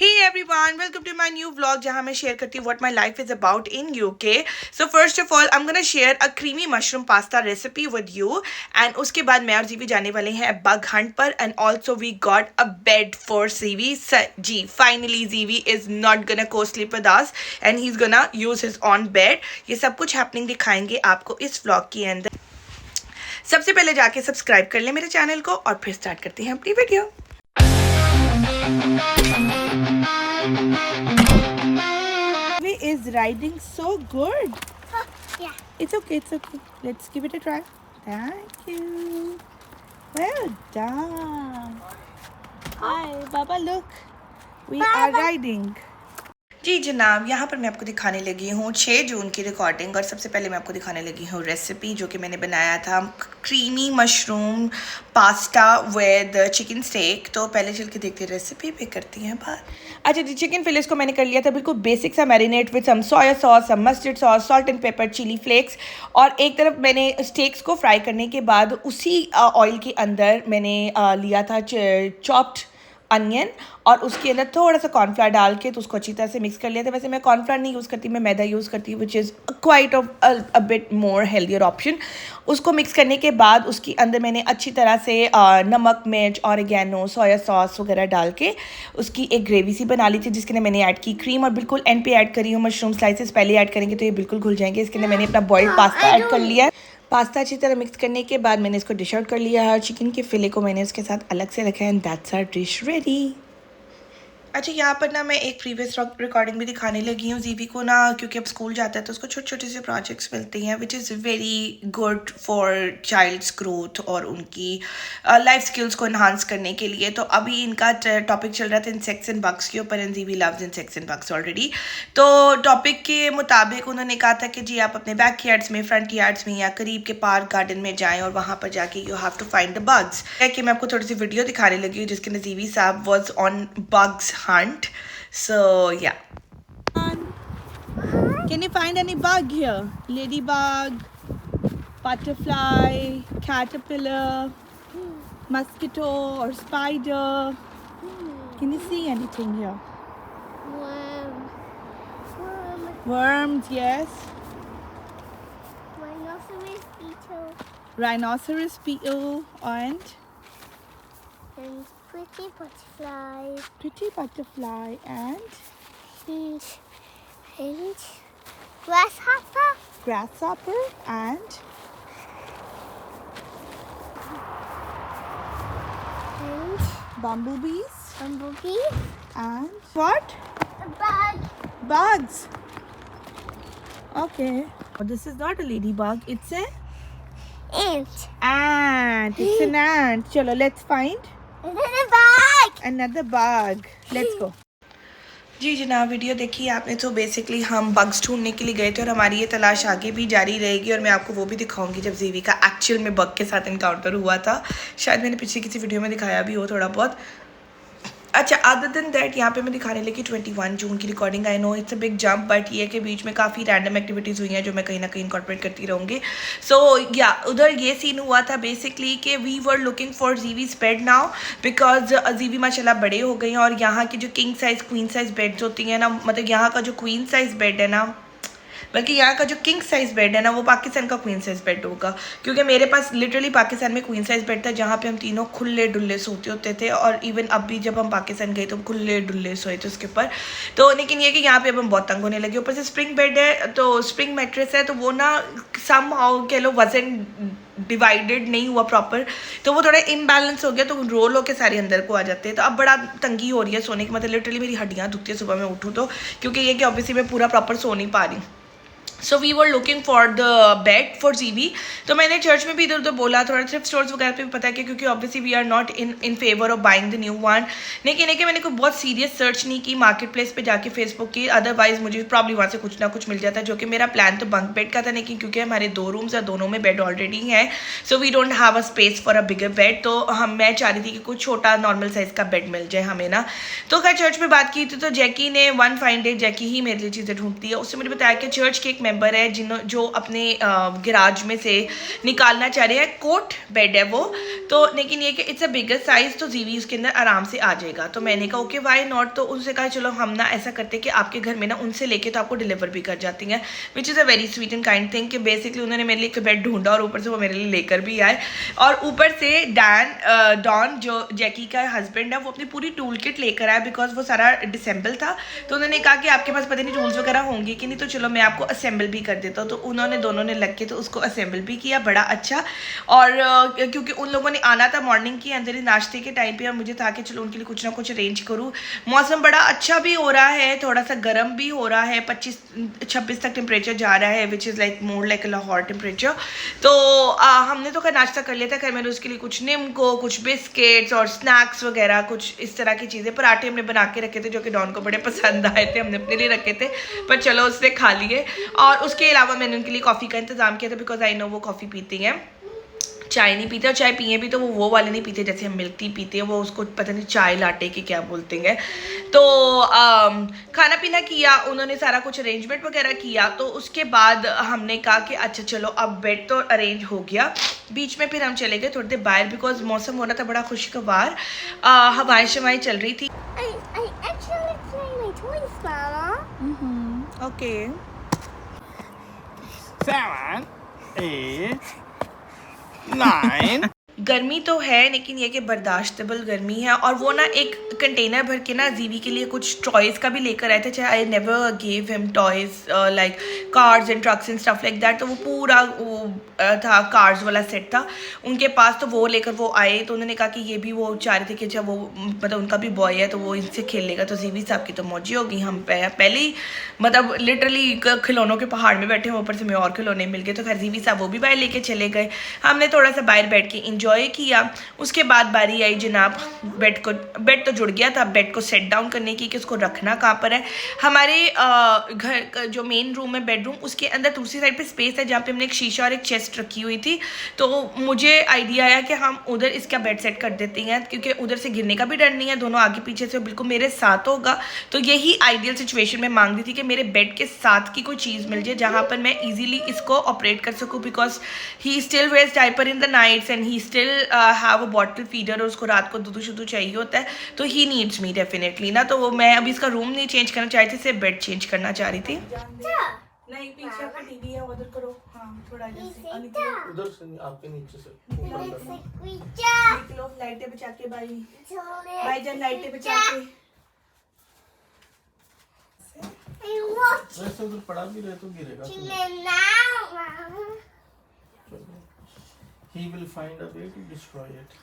Hey everyone, welcome to my new vlog जहाँ मैं share करती हूँ what my life is about in UK. So first of all, I'm gonna share a creamy mushroom pasta recipe with you. And उसके बाद मैं और जीवी जाने वाले हैं bug hunt पर. And also we got a bed for Zivi. Ji, finally Zivi is not gonna co-sleep with us and he's gonna use his own bed. ये सब कुछ happening दिखाएंगे आपको इस vlog के अंदर. सबसे पहले जाके सब्सक्राइब कर ले मेरे चैनल को और फिर स्टार्ट करते हैं अपनी video. Is riding so good. Yeah. It's okay. Let's give it a try. Thank you. Well done. Hi, Baba, look. We are riding. जी जनाब, यहाँ पर मैं आपको दिखाने लगी हूँ 6 जून की रिकॉर्डिंग. और सबसे पहले मैं आपको दिखाने लगी हूँ रेसिपी जो कि मैंने बनाया था creamy mushroom pasta with chicken steak. तो पहले चल के देखते हैं रेसिपी पे करती हैं बात. अच्छा जी, चिकन फिलेट्स को मैंने कर लिया था बिल्कुल बेसिक सा marinate with some soya sauce, some mustard sauce, salt and pepper, chilli flakes. और एक तरफ मैंने स्टेक्स को फ्राई करने के बाद उसी ऑयल के अंदर मैंने लिया था चॉप्ड अनियन और उसके अंदर थोड़ा सा कॉर्नफ्लावर डाल के तो उसको अच्छी तरह से मिक्स कर लिया था. वैसे मैं कॉर्नफ्लावर नहीं यूज़ करती, मैं मैदा यूज़ करती हूँ which is quite a bit more healthier option. उसको मिक्स करने के बाद उसके अंदर मैंने अच्छी तरह से नमक, मिर्च, ऑरिगेनो, सोया सॉस वगैरह डाल के उसकी एक ग्रेवी सी बना ली थी जिसके अंदर मैंने ऐड की क्रीम. और बिल्कुल एंड पे ऐड करी हूँ मशरूम स्लाइसेस. पहले ऐड करेंगे तो ये बिल्कुल घुल जाएंगे. इसके अंदर मैंने अपना बॉइल्ड पास्ता ऐड कर लिया है. पास्ता अच्छी तरह मिक्स करने के बाद मैंने इसको डिश आउट कर लिया है. चिकन के फिले को मैंने उसके साथ अलग से रखा है and that's our dish ready. अच्छा, यहाँ पर ना मैं एक प्रीवियस रिकॉर्डिंग भी दिखाने लगी हूँ जीवी को ना, क्योंकि अब स्कूल जाता है तो उसको छोटे छोटे से प्रोजेक्ट्स मिलते हैं which is very good for child's growth और उनकी लाइफ स्किल्स को इन्हांस करने के लिए. तो अभी इनका टॉपिक चल रहा था इंसेक्ट्स एंड बग्स के ऊपर एंड जीवी loves insects and bugs already. तो टॉपिक के मुताबिक उन्होंने कहा था कि जी आप अपने बैक यार्ड्स में, फ्रंट यार्ड्स में या करीब के पार्क गार्डन में जाएँ और वहाँ पर जाके you have to find the bugs. कि मैं आपको थोड़ी सी वीडियो दिखाने लगी हूँ जिसके अंदर जीवी साहब was on bugs hunt. So yeah. Can you find any bug here? Ladybug, butterfly, caterpillar, mosquito or spider? Can you see anything here? Worms, yes. Rhinoceros beetle. Rhinoceros beetle and Pretty butterfly. pretty butterfly and And grasshopper. grasshopper and And bumblebees bumblebee. and what? A bug. Bugs. Okay. Oh, this is not a ladybug. It's a Ant. ant. It's an ant. Chalo, let's find Another bug. another bug. Let's go. जी जनाब, video देखिए आपने. तो basically हम bugs ढूंढने के लिए गए थे और हमारी ये तलाश आगे भी जारी रहेगी और मैं आपको वो भी दिखाऊंगी जब जीवी का एक्चुअल में बग के साथ इनकाउंटर हुआ था. शायद मैंने पिछली किसी वीडियो में दिखाया भी हो थोड़ा बहुत. अच्छा, अदर देन दैट यहाँ पे मैं दिखाने लगी 21 जून की recording. I know it's a big jump but ये के बीच में काफ़ी रैंडम एक्टिविटीज़ हुई हैं जो मैं कहीं ना कहीं इनकॉर्पोरेट करती रहूँगी. सो या उधर ये सीन हुआ था बेसिकली कि we were looking for GV's bed now because GV माशाल्लाह बड़े हो गए हैं. और यहाँ की जो king size queen size beds होती हैं ना, मतलब यहाँ का जो क्वीन साइज़ बेड है ना, बल्कि यहाँ का जो किंग साइज़ बेड है ना, वो पाकिस्तान का क्वीन साइज़ बेड होगा. क्योंकि मेरे पास लिटरली पाकिस्तान में क्वीन साइज़ बेड था जहाँ पे हम तीनों खुले डुल्ले सोते होते थे. और इवन अब भी जब हम पाकिस्तान गए तो हम खुले डुल्ले सोए थे उसके ऊपर. तो लेकिन ये कि यहाँ पे अब हम बहुत तंग होने लगे. ऊपर से स्प्रिंग बेड है तो स्प्रिंग मैट्रेस है तो वो ना सम हाउ कह लो वजन डिवाइडेड नहीं हुआ प्रॉपर, तो वो थोड़ा इम्बैलेंस हो गया तो रोल होकर सारे अंदर को आ जाते हैं. तो अब बड़ा तंगी हो रही है सोने की, मतलब लिटरली मेरी हड्डियाँ दुखती है सुबह में उठूँ तो, क्योंकि ये कि ऑब्वियसली मैं पूरा प्रॉपर सो नहीं पा रही. So we were looking for the bed for Zivi. तो मैंने चर्च में भी इधर उधर बोला, थोड़ा थ्रिफ्ट स्टोर्स वगैरह पे भी पता है क्योंकि obviously we are not in favour of buying the new one. लेकिन मैंने कोई बहुत सीरियस सर्च नहीं की मार्केट प्लेस पे जाके फेसबुक की, अदरवाइज मुझे प्रॉब्लम वहाँ से कुछ ना कुछ मिल जाता है. जो कि मेरा प्लान तो बंक बेड का था, लेकिन क्योंकि हमारे 2 रूम्स है, दोनों में बेड ऑलरेडी हैं, so we don't have a space for a bigger bed. तो मैं चाह रही थी कि कुछ छोटा नॉर्मल साइज़ का बेड मिल जाए हमें ना. तो खैर चर्च में बात की थी तो जैकी ने वन फाइन डे, जैकी ही मेरे लिए चीज़ें ढूंढती है, उससे मुझे बताया कि चर्च के एक मेंबर है जो अपने गैराज में से निकालना चाह रहे हैं। कोट बेड है वो, तो लेकिन ये कि इट्स अ बिगर साइज, तो जीवी उसके अंदर आराम से आ जाएगा। तो मैंने कहा ओके वाई नॉट। तो उनसे कहा चलो हम ना ऐसा करते कि आपके घर में ना उनसे लेके तो आपको डिलीवर भी कर जाती हैं, which is a very sweet and kind thing कि बेसिकली उन्होंने मेरे लिए एक बेड ढूंढा और ऊपर से वो मेरे लिए लेकर भी आए। और ऊपर से डॉन जो जैकी का हस्बैंड है वो अपनी पूरी टूल किट लेकर आया, बिकॉज वो सारा डिसेंबल था। तो उन्होंने कहा कि आपके पास पता नहीं टूल्स वगैरह होंगी कि नहीं, तो चलो मैं आपको असेंबल भी कर देता हूँ। तो उन्होंने दोनों ने लग के तो उसको असेंबल भी किया, बड़ा अच्छा। और क्योंकि उन लोगों ने आना था मॉर्निंग के अंदर ही नाश्ते के टाइम पे, और मुझे था कि चलो उनके लिए कुछ ना कुछ अरेंज करूँ। मौसम बड़ा अच्छा भी हो रहा है, थोड़ा सा गर्म भी हो रहा है, 25-26 तक टेम्परेचर जा रहा है, which is like more like a Lahore temperature. तो हमने तो खैर नाश्ता कर लिया था। खैर मैंने उसके लिए कुछ निम्को, कुछ बिस्किट्स और स्नैक्स वगैरह कुछ इस तरह की चीज़ें, पराठे हमने बना के रखे थे जो कि डॉन को बड़े पसंद आए थे, हमने अपने लिए रखे थे, पर चलो उसने खा लिए। और उसके अलावा मैंने उनके लिए कॉफ़ी का इंतज़ाम किया था, बिकॉज आई नो वो कॉफ़ी पीती हैं, चाय नहीं पीते, और चाय पिए भी तो वो वाले नहीं पीते जैसे हम मिल्क टी पीते हैं, वो उसको पता नहीं चाय लाटे के क्या बोलते हैं। तो खाना पीना किया, उन्होंने सारा कुछ अरेंजमेंट वगैरह किया। तो उसके बाद हमने कहा कि अच्छा चलो अब बेड तो अरेंज हो गया। बीच में फिर हम चले गए थोड़ी देर बाहर, बिकॉज मौसम होना था बड़ा खुशगवार, हवाएं शवाएं चल रही थी। I actually play my toys, Mama. Okay 7, 8, 9 गर्मी तो है, लेकिन ये कि बर्दाश्तबल गर्मी है। और वो ना एक कंटेनर भर के ना जीवी के लिए कुछ टॉयज़ का भी लेकर आए थे। चाहे I never give him toys like cars and trucks and stuff like that. तो वो पूरा था कार्स वाला सेट था उनके पास, तो वो लेकर वो आए। तो उन्होंने कहा कि ये भी वो चाह रहे थे कि जब वो मतलब उनका भी बॉय है तो वो इनसे खेलेगा। तो जीवी साहब की तो मौजी होगी, हम पहले ही मतलब लिटरली खिलौनों के पहाड़ में बैठे हैं, ऊपर से हमें और खिलौने मिल गए। तो खैर जीवी साहब वो भी बाहर लेके चले गए, हमने थोड़ा सा बाहर बैठ के इंजॉय किया। उसके बाद बारी आई जनाब बेड तो जुड़ गया था, बेड को सेट डाउन करने की कि उसको रखना कहाँ पर है। हमारे घर का जो मेन रूम है बेडरूम, उसके अंदर दूसरी साइड पे स्पेस है जहाँ पे हमने एक शीशा और एक चेस्ट रखी हुई थी। तो मुझे आइडिया आया कि हम उधर इसका बेड सेट कर देते हैं, क्योंकि उधर से गिरने का भी डर नहीं है, दोनों आगे पीछे से बिल्कुल मेरे साथ होगा। तो यही आइडियल सिचुएशन में मांग रही थी कि मेरे बेड के साथ की कोई चीज़ मिल जाए जहाँ पर मैं ईजिली इसको ऑपरेट कर सकूँ, because he still wears diaper in the nights and he still have a bottle feeder, और उसको रात को दूध शुद्ध चाहिए होता है। तो ही नीड्स मी डेफिनेटली ना। तो मैं अभी इसका रूम नहीं चेंज करना चाह रही थी, सिर्फ बेड चेंज करना चाह रही थी। नहीं पीछे आपका टीवी है, उधर करो। हाँ थोड़ा उधर से आपके नीचे से निकलो, लाइटें बचा के भाई जान लाइटें बचा के। वैसे उधर पड़ा भी रहे तो गिरेगा। He will find a way to destroy it.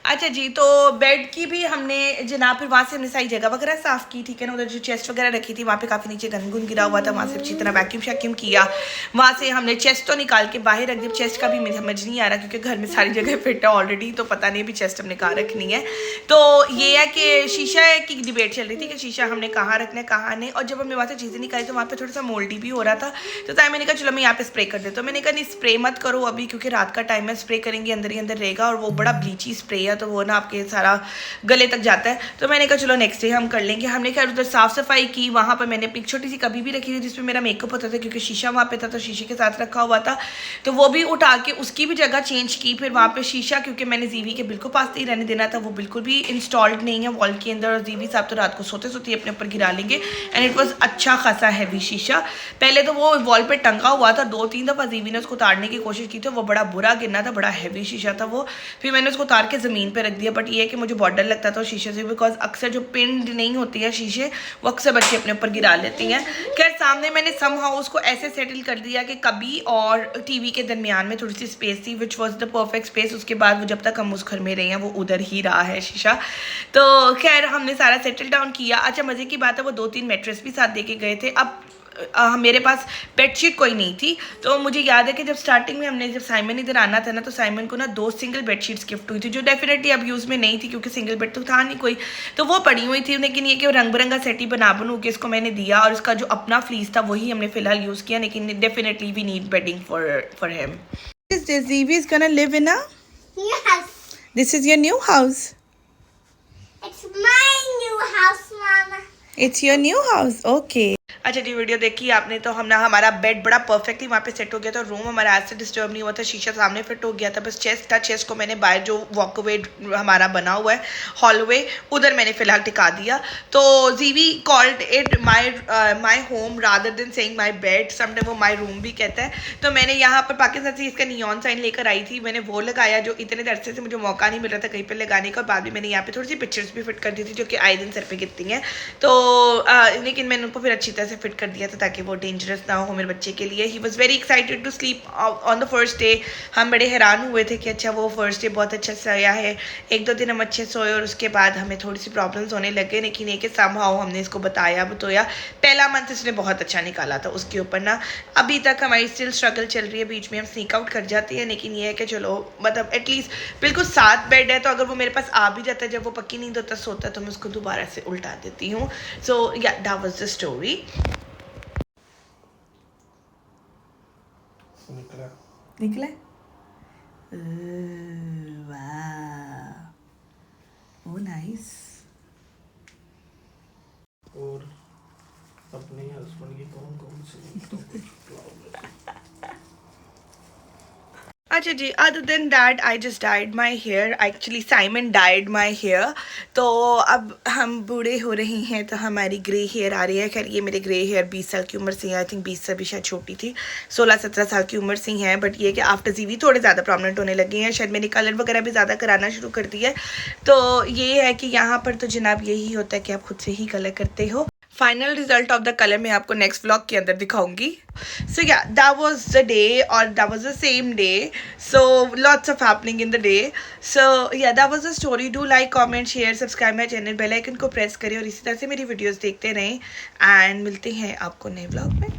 अच्छा जी, तो बेड की भी हमने जनाब फिर वहाँ से हमने सारी जगह वगैरह साफ़ की, ठीक है ना। उधर जो चेस्ट वगैरह रखी थी वहाँ पे काफ़ी नीचे गंद गिरा हुआ था, वहाँ से अच्छी तरह वैक्यूम शैक्यूम किया। वहाँ से हमने चेस्ट तो निकाल के बाहर रख दी। चेस्ट का भी मुझे समझ नहीं आ रहा क्योंकि घर में सारी जगह फिट है ऑलरेडी, तो पता नहीं अभी चेस्ट हमने कहाँ रखनी है। तो ये है कि शीशा की डिबेट चल रही थी कि शीशा हमने कहाँ रखना है कहाँ नहीं। और जब हमने वहाँ से चीज़ें निकाली तो वहाँ पर थोड़ा सा मोल्डी भी हो रहा था। तो तब मैंने कहा चलो मैं यहाँ पे स्प्रे कर देता हूँ। मैंने कहा नहीं स्प्रे मत करो अभी, क्योंकि रात का टाइम है, स्प्रे करेंगे अंदर ही अंदर रहेगा, और वो बड़ा ब्लीची स्प्रे है तो वो ना आपके सारा गले तक जाता है। तो मैंने कहा चलो नेक्स्ट डे हम कर लेंगे। हमने खैर उधर साफ़ सफाई की। वहाँ पर मैंने अपनी छोटी सी कभी भी रखी थी जिसमें मेरा मेकअप होता था, क्योंकि शीशा वहाँ पे था तो शीशे के साथ रखा हुआ था। तो वो भी उठा के उसकी भी जगह चेंज की। फिर वहाँ पे शीशा, क्योंकि मैंने जीवी के बिल्कुल पास ही रहने देना था, वो बिल्कुल भी इंस्टॉल्ड नहीं है वॉल के अंदर। और जीवी साहब तो रात को सोते सोते अपने ऊपर गिरा लेंगे। एंड इट वॉज अच्छा खासा हैवी शीशा। पहले तो वो वॉल पर टंगा हुआ था, 2-3 दफ़ा जीवी ने उसको उतारने की कोशिश की थी, वो बड़ा बुरा गिरना था, बड़ा हैवी शीशा था वो। फिर मैंने उसको उतार के ज़मीन पर रख दिया। बट ये है कि मुझे बहुत डर लगता था शीशे से, बिकॉज अक्सर जो पिंड नहीं होती है शीशे, वो अक्सर बच्चे अपने ऊपर गिरा लेती हैं। खैर सामने मैंने समहाउ उसको ऐसे सेटल कर दिया कि कभी और टीवी के दरमियान में थोड़ी सी स्पेस थी, which was the perfect space. उसके बाद वो जब तक हम उस घर में रहे हैं वो उधर ही रहा है शीशा। तो खैर हमने सारा सेटल डाउन किया। अच्छा मज़े की बात है वो 2-3 मैट्रेस भी साथ दे के गए थे। अब मेरे पास बेडशीट कोई नहीं थी। तो मुझे याद है कि जब स्टार्टिंग में हमने जब साइमन इधर आना था ना, तो साइमन को ना 2 सिंगल बेडशीट्स गिफ्ट हुई थी, जो डेफिनेटली अब यूज़ में नहीं थी क्योंकि सिंगल बेड तो था नहीं कोई, तो वो पड़ी हुई थी। लेकिन ये कि रंग बिरंगा सेट ही बनू के इसको मैंने दिया, और इसका जो अपना फ्लीस था वही हमने फिलहाल यूज़ किया। लेकिन definitely we need bedding for him. Zivi is gonna live in a? Yes. This is your new house. It's my new house, Mama. It's your new house. Okay. अच्छा जी, वीडियो देखी आपने तो हमने हमारा बेड बड़ा perfectly वहाँ पे set हो गया था, रूम हमारा आज से डिस्टर्ब नहीं हुआ था, शीशा सामने फिट हो गया था, बस चेस्ट था, चेस्ट को मैंने बाहर जो वॉकवे हमारा बना हुआ है हॉलवे उधर मैंने फिलहाल टिका दिया। तो जीवी called it my home rather than saying my bed, sometime वो माई रूम भी कहता है। तो मैंने यहाँ पर पाकिस्तान से इसका नियॉन साइन लेकर आई थी, मैंने वो लगाया जो इतने अरसे से मुझे मौका नहीं मिल रहा था कहीं पर लगाने का, और बाद में मैंने यहाँ पे थोड़ी सी पिक्चर्स भी फिट कर दी थी जो कि आए दिन सर पे गिरती हैं, तो लेकिन मैंने उनको फिर अच्छी तरह से फिट कर दिया था ताकि वो डेंजरस ना हो मेरे बच्चे के लिए। He was very excited to sleep on the first day. हम बड़े हैरान हुए थे कि अच्छा वो फर्स्ट डे बहुत अच्छा सोया है, 1-2 दिन हम अच्छे सोए और उसके बाद हमें थोड़ी सी प्रॉब्लम्स होने लगे, लेकिन ये कि समहाउ हमने इसको बताया बतोया। पहला मंथ इसने बहुत अच्छा निकाला था, उसके ऊपर ना अभी तक हमारी स्टिल स्ट्रगल चल रही है, बीच में हम स्नीक आउट कर जाते हैं, लेकिन ये है कि चलो मतलब एटलीस्ट बिल्कुल साथ बेड है, तो अगर वो मेरे पास आ भी जाता है जब वो पक्की नींद होता सोता है तो मैं उसको दोबारा से उल्टा देती हूँ। सो ya that was the story. निकला वाह, ओह नाइस। और अपने हस्बैंड की कौन कौन सी अच्छा जी, other than that I just died my hair, actually Simon died my hair. तो अब हम बूढ़े हो रहे हैं तो हमारी ग्रे हेयर आ रही है। खैर ये मेरे ग्रे हेयर 20 साल की उम्र से है, आई थिंक 20 से भी शायद छोटी थी, 16-17 साल की उम्र से हैं, बट ये कि आफ्टर जीवी थोड़े ज़्यादा प्रॉमिनेंट होने लगे हैं, शायद मैंने कलर वगैरह भी ज़्यादा कराना शुरू कर दिया है। तो ये है कि यहाँ पर तो जनाब यही होता है कि आप खुद से ही कलर करते हो। Final result of the colour मैं आपको नेक्स्ट व्लॉग के अंदर दिखाऊंगी। So ya that was the day और that was the same day, so lots of happening in the day. So ya that was the story. Do like, comment, share, subscribe my channel, bell icon को press करें और इसी तरह से मेरी videos देखते रहें, एंड मिलते हैं आपको नए व्लॉग में।